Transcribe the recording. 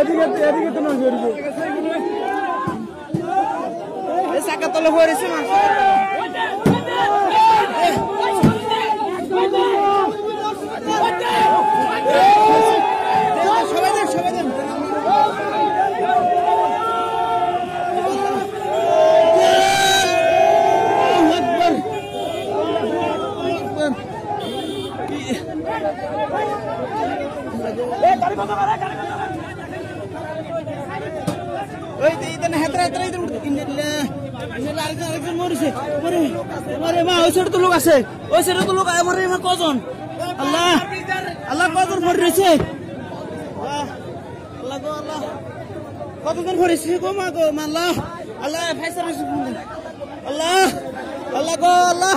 এদিকে তো না জড়িয়ে এই চাকা তলে পড়েছে মাছ লোক আছে ওই সাইডে তো লোক কজন আল্লাহ আল্লাহ কজন ভরে রয়েছে আল্লাহ গো আল্লাহ কতজন ভরেছে গো মা গো আল্লাহ আল্লাহ ফাইসা রয়েছে আল্লাহ আল্লাহ গো আল্লাহ